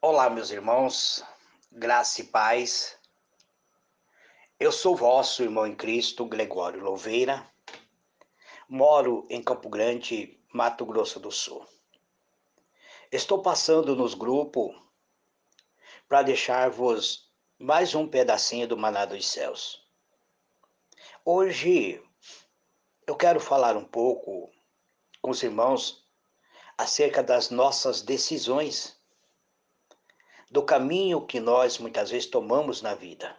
Olá, meus irmãos, graça e paz. Eu sou vosso irmão em Cristo, Gregório Louveira. Moro em Campo Grande, Mato Grosso do Sul. Estou passando nos grupos para deixar-vos mais um pedacinho do Maná dos Céus. Hoje eu quero falar um pouco com os irmãos acerca das nossas decisões, do caminho que nós muitas vezes tomamos na vida.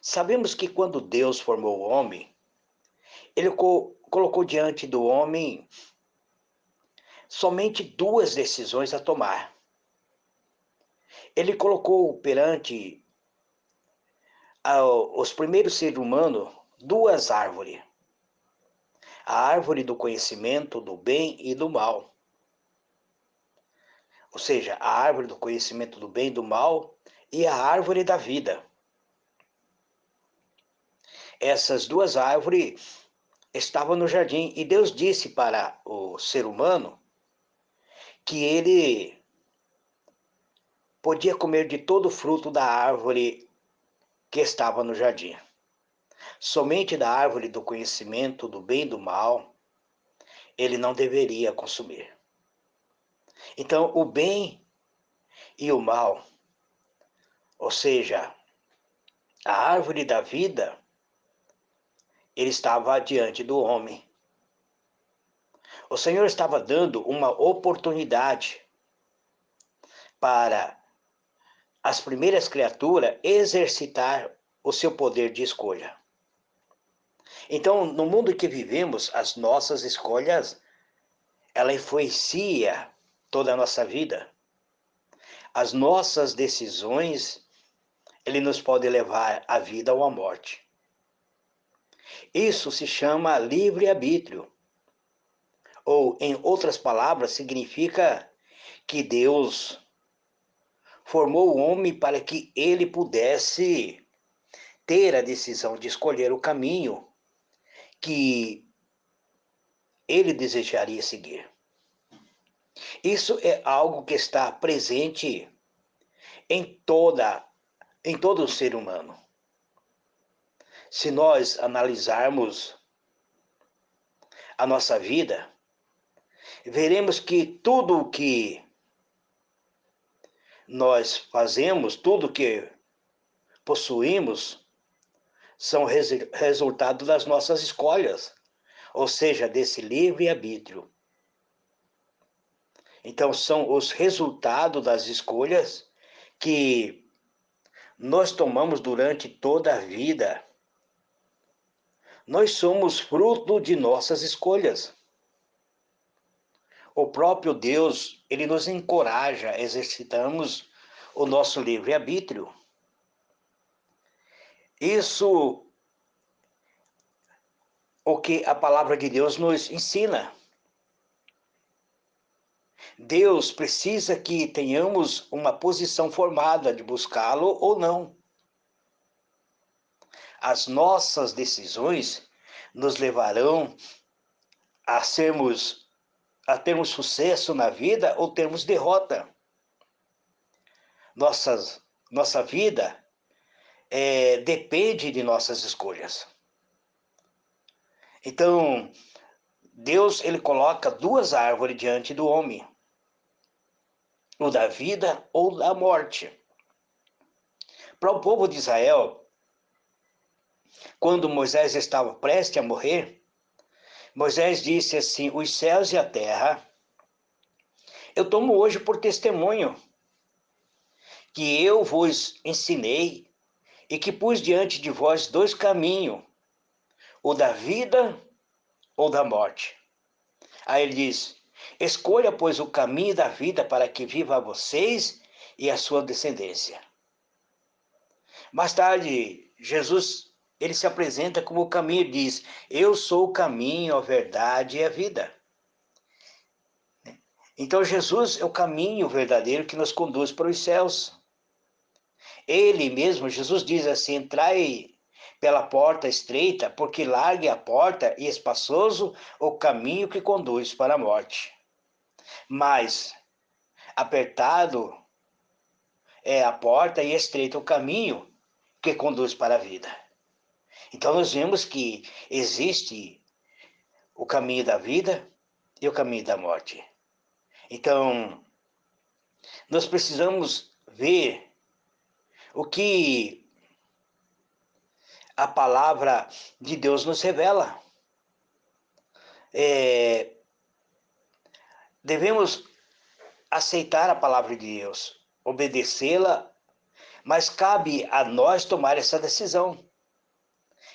Sabemos que quando Deus formou o homem, ele colocou diante do homem somente duas decisões a tomar. Ele colocou perante os primeiros seres humanos duas árvores: a árvore do conhecimento do bem e do mal. Ou seja, a árvore do conhecimento do bem e do mal e a árvore da vida. Essas duas árvores estavam no jardim e Deus disse para o ser humano que ele podia comer de todo o fruto da árvore que estava no jardim. Somente da árvore do conhecimento do bem e do mal ele não deveria consumir. Então, o bem e o mal, ou seja, a árvore da vida, ele estava diante do homem. O Senhor estava dando uma oportunidade para as primeiras criaturas exercitar o seu poder de escolha. Então, no mundo que vivemos, as nossas escolhas, ela influencia toda a nossa vida. As nossas decisões, ele nos pode levar à vida ou à morte. Isso se chama livre-arbítrio. Ou, em outras palavras, significa que Deus formou o homem para que ele pudesse ter a decisão de escolher o caminho que ele desejaria seguir. Isso é algo que está presente em todo o ser humano. Se nós analisarmos a nossa vida, veremos que tudo o que nós fazemos, tudo que possuímos, são resultado das nossas escolhas, ou seja, desse livre-arbítrio. Então, são os resultados das escolhas que nós tomamos durante toda a vida. Nós somos fruto de nossas escolhas. O próprio Deus, ele nos encoraja a exercitarmos o nosso livre-arbítrio. Isso o que a palavra de Deus nos ensina. Deus precisa que tenhamos uma posição formada de buscá-lo ou não. As nossas decisões nos levarão a termos sucesso na vida ou termos derrota. Nossa vida depende de nossas escolhas. Então, Deus ele coloca duas árvores diante do homem: o da vida ou da morte. Para o povo de Israel, quando Moisés estava prestes a morrer, Moisés disse assim: os céus e a terra, eu tomo hoje por testemunho que eu vos ensinei e que pus diante de vós dois caminhos, o da vida ou da morte. Aí ele diz: escolha, pois, o caminho da vida para que viva vocês e a sua descendência. Mais tarde, Jesus ele se apresenta como o caminho e diz: eu sou o caminho, a verdade e a vida. Então Jesus é o caminho verdadeiro que nos conduz para os céus. Ele mesmo, Jesus diz assim: entrai pela porta estreita, porque larga é a porta e espaçoso o caminho que conduz para a morte. Mas apertado é a porta e estreito o caminho que conduz para a vida. Então nós vemos que existe o caminho da vida e o caminho da morte. Então, nós precisamos ver o que a palavra de Deus nos revela. Devemos aceitar a palavra de Deus, obedecê-la, mas cabe a nós tomar essa decisão.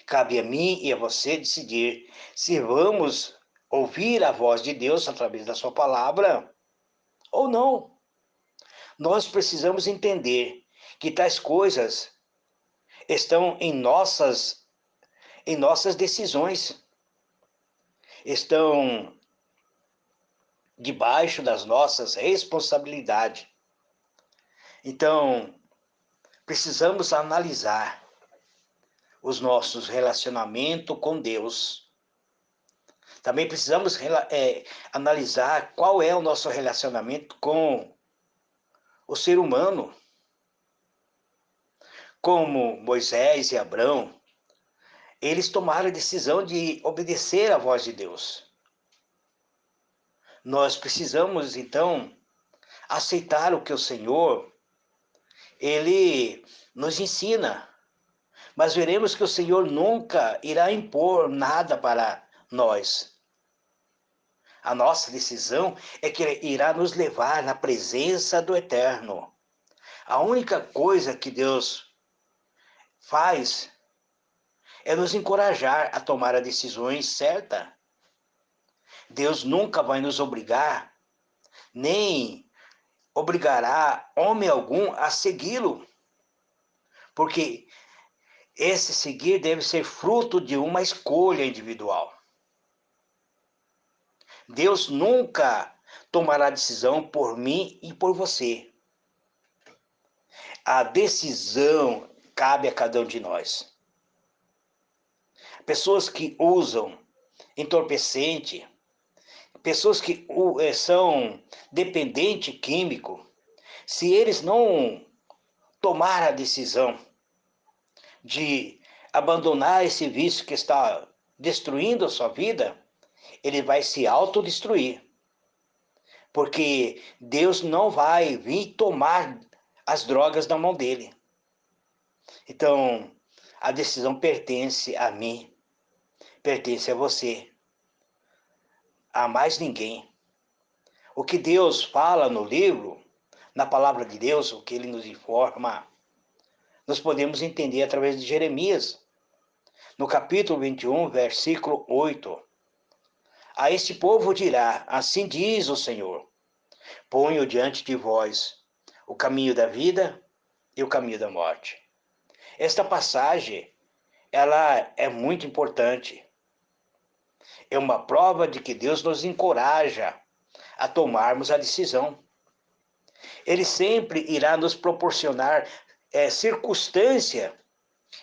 Cabe a mim e a você decidir se vamos ouvir a voz de Deus através da sua palavra ou não. Nós precisamos entender que tais coisas estão em nossas decisões, estão debaixo das nossas responsabilidades. Então, precisamos analisar os nossos relacionamentos com Deus. Também precisamos analisar qual é o nosso relacionamento com o ser humano. Como Moisés e Abraão, eles tomaram a decisão de obedecer à voz de Deus. Nós precisamos, então, aceitar o que o Senhor, Ele nos ensina. Mas veremos que o Senhor nunca irá impor nada para nós. A nossa decisão é que Ele irá nos levar na presença do Eterno. A única coisa que Deus faz é nos encorajar a tomar as decisões certas. Deus nunca vai nos obrigar, nem obrigará homem algum a segui-lo, porque esse seguir deve ser fruto de uma escolha individual. Deus nunca tomará decisão por mim e por você. A decisão cabe a cada um de nós. Pessoas que usam entorpecente, pessoas que são dependentes químico, se eles não tomar a decisão de abandonar esse vício que está destruindo a sua vida, ele vai se autodestruir. Porque Deus não vai vir tomar as drogas da mão dele. Então, a decisão pertence a mim, pertence a você, a mais ninguém. O que Deus fala no livro, na palavra de Deus, o que ele nos informa, nós podemos entender através de Jeremias, no capítulo 21, versículo 8. A este povo dirá, assim diz o Senhor, ponho diante de vós o caminho da vida e o caminho da morte. Esta passagem, ela é muito importante. É uma prova de que Deus nos encoraja a tomarmos a decisão. Ele sempre irá nos proporcionar circunstância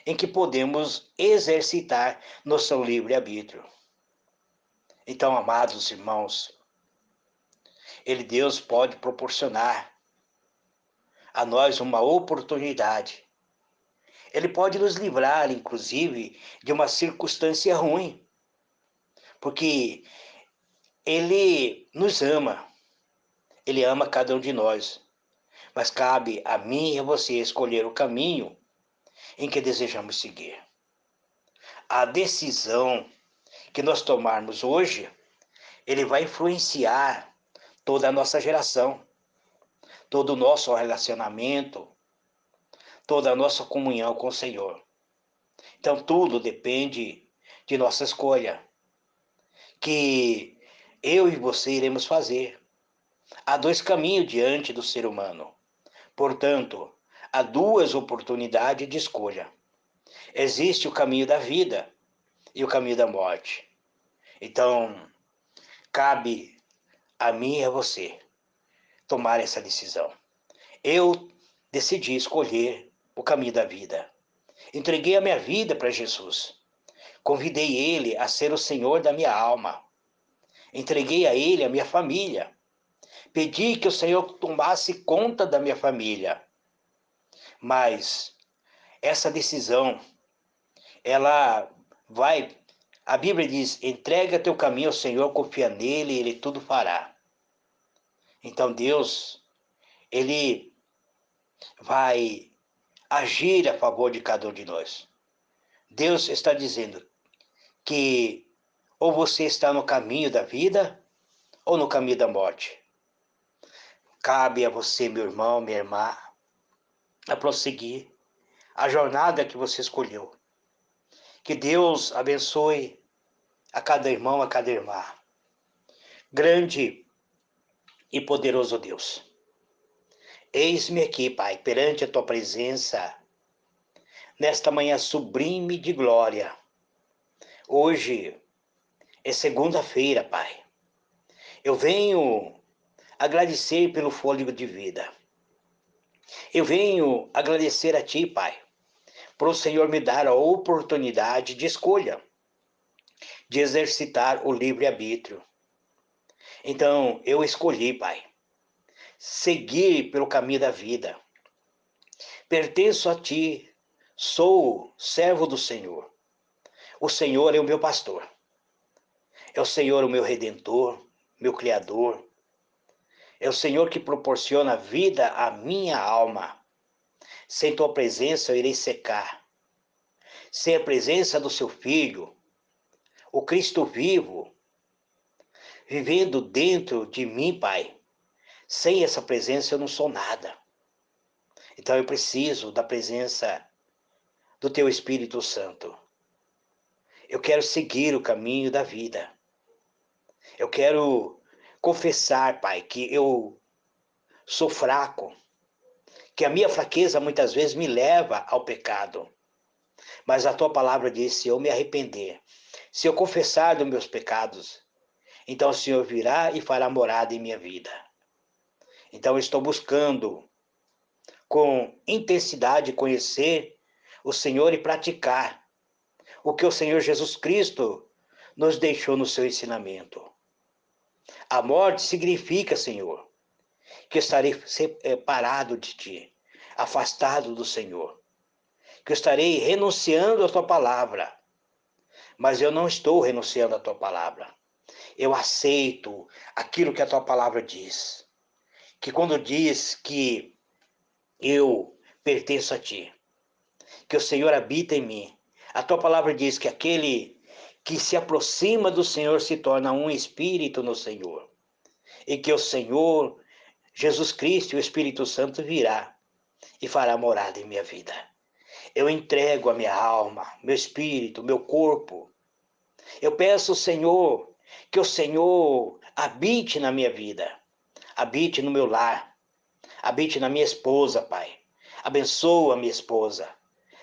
em que podemos exercitar nosso livre-arbítrio. Então, amados irmãos, Deus pode proporcionar a nós uma oportunidade. Ele pode nos livrar, inclusive, de uma circunstância ruim, porque Ele nos ama. Ele ama cada um de nós. Mas cabe a mim e a você escolher o caminho em que desejamos seguir. A decisão que nós tomarmos hoje, ele vai influenciar toda a nossa geração, todo o nosso relacionamento, toda a nossa comunhão com o Senhor. Então tudo depende de nossa escolha, que eu e você iremos fazer. Há dois caminhos diante do ser humano. Portanto, há duas oportunidades de escolha. Existe o caminho da vida e o caminho da morte. Então, cabe a mim e a você tomar essa decisão. Eu decidi escolher o caminho da vida. Entreguei a minha vida para Jesus. Convidei Ele a ser o Senhor da minha alma. Entreguei a Ele a minha família. Pedi que o Senhor tomasse conta da minha família. Mas essa decisão, ela vai... A Bíblia diz, entrega teu caminho ao Senhor, confia nele, ele tudo fará. Então Deus, ele vai agir a favor de cada um de nós. Deus está dizendo que ou você está no caminho da vida ou no caminho da morte. Cabe a você, meu irmão, minha irmã, a prosseguir a jornada que você escolheu. Que Deus abençoe a cada irmão, a cada irmã. Grande e poderoso Deus, eis-me aqui, Pai, perante a tua presença, nesta manhã sublime de glória. Hoje é segunda-feira, Pai. Eu venho agradecer pelo fôlego de vida. Eu venho agradecer a Ti, Pai, por o Senhor me dar a oportunidade de escolha, de exercitar o livre-arbítrio. Então, eu escolhi, Pai, seguir pelo caminho da vida. Pertenço a Ti, sou servo do Senhor. O Senhor é o meu pastor. É o Senhor o meu redentor, meu criador. É o Senhor que proporciona vida à minha alma. Sem tua presença eu irei secar. Sem a presença do seu Filho, o Cristo vivo, vivendo dentro de mim, Pai, sem essa presença eu não sou nada. Então eu preciso da presença do teu Espírito Santo. Eu quero seguir o caminho da vida. Eu quero confessar, Pai, que eu sou fraco, que a minha fraqueza muitas vezes me leva ao pecado. Mas a tua palavra diz, se eu me arrepender, se eu confessar dos meus pecados, então o Senhor virá e fará morada em minha vida. Então eu estou buscando com intensidade conhecer o Senhor e praticar o que o Senhor Jesus Cristo nos deixou no seu ensinamento. A morte significa, Senhor, que eu estarei separado de Ti, afastado do Senhor, que eu estarei renunciando à Tua palavra, mas eu não estou renunciando à Tua palavra. Eu aceito aquilo que a Tua palavra diz, que quando diz que eu pertenço a Ti, que o Senhor habita em mim, a Tua palavra diz que aquele que se aproxima do Senhor se torna um espírito no Senhor, e que o Senhor Jesus Cristo e o Espírito Santo virá e fará morada em minha vida. Eu entrego a minha alma, meu espírito, meu corpo. Eu peço, Senhor, que o Senhor habite na minha vida, habite no meu lar, habite na minha esposa, Pai. Abençoa a minha esposa.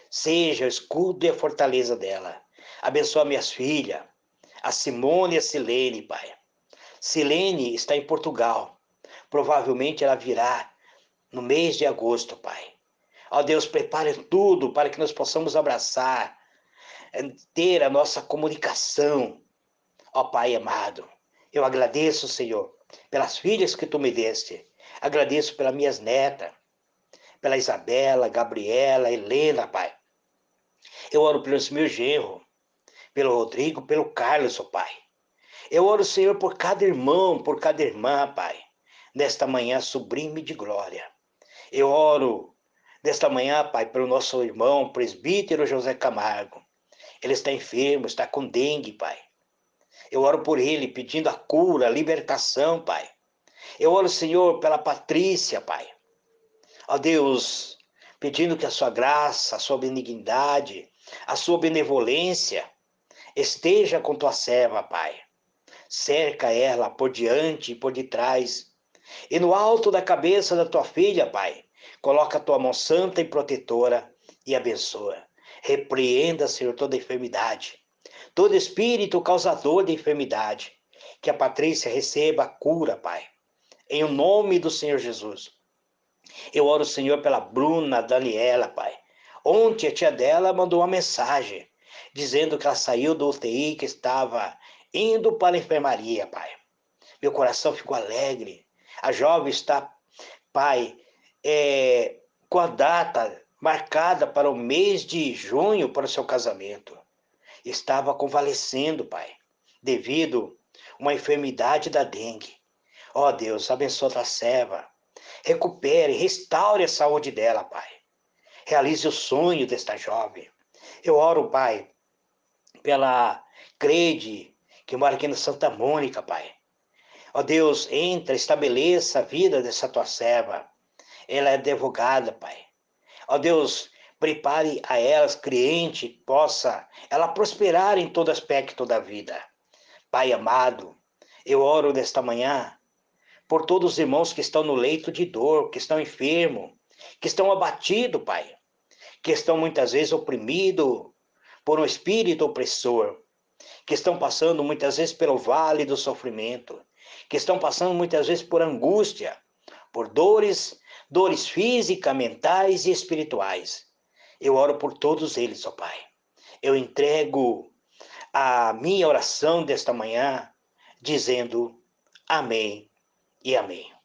Seja o escudo e a fortaleza dela. Abençoa minhas filhas, a Simone e a Silene, Pai. Silene está em Portugal. Provavelmente ela virá no mês de agosto, Pai. Ó Deus, prepare tudo para que nós possamos abraçar, ter a nossa comunicação. Ó Pai amado, eu agradeço, Senhor, pelas filhas que Tu me deste. Agradeço pelas minhas netas, pela Isabela, Gabriela, Helena, Pai. Eu oro pelos meus genros, pelo Rodrigo, pelo Carlos, ó Pai. Eu oro, Senhor, por cada irmão, por cada irmã, Pai, nesta manhã sublime de glória. Eu oro nesta manhã, Pai, pelo nosso irmão, presbítero José Camargo. Ele está enfermo, está com dengue, Pai. Eu oro por ele, pedindo a cura, a libertação, Pai. Eu oro, Senhor, pela Patrícia, Pai. Ó Deus, pedindo que a sua graça, a sua benignidade, a sua benevolência esteja com tua serva, Pai. Cerca ela por diante e por detrás. E no alto da cabeça da tua filha, Pai, coloca a tua mão santa e protetora e abençoa. Repreenda, Senhor, toda enfermidade, todo espírito causador de enfermidade. Que a Patrícia receba a cura, Pai. Em o nome do Senhor Jesus. Eu oro, Senhor, pela Bruna Daniela, Pai. Ontem a tia dela mandou uma mensagem dizendo que ela saiu do UTI, que estava indo para a enfermaria, Pai. Meu coração ficou alegre. A jovem está, Pai, com a data marcada para o mês de junho para o seu casamento. Estava convalescendo, Pai, devido a uma enfermidade da dengue. Ó Deus, abençoa a serva. Recupere, restaure a saúde dela, Pai. Realize o sonho desta jovem. Eu oro, Pai, pela Crede, que mora aqui na Santa Mônica, Pai. Ó Deus, entra, estabeleça a vida dessa tua serva. Ela é advogada, Pai. Ó Deus, prepare a elas, cliente, possa ela prosperar em todo aspecto da vida. Pai amado, eu oro nesta manhã por todos os irmãos que estão no leito de dor, que estão enfermos, que estão abatidos, Pai, que estão muitas vezes oprimidos por um espírito opressor, que estão passando muitas vezes pelo vale do sofrimento, que estão passando muitas vezes por angústia, por dores físicas, mentais e espirituais. Eu oro por todos eles, ó Pai. Eu entrego a minha oração desta manhã, dizendo amém e amém.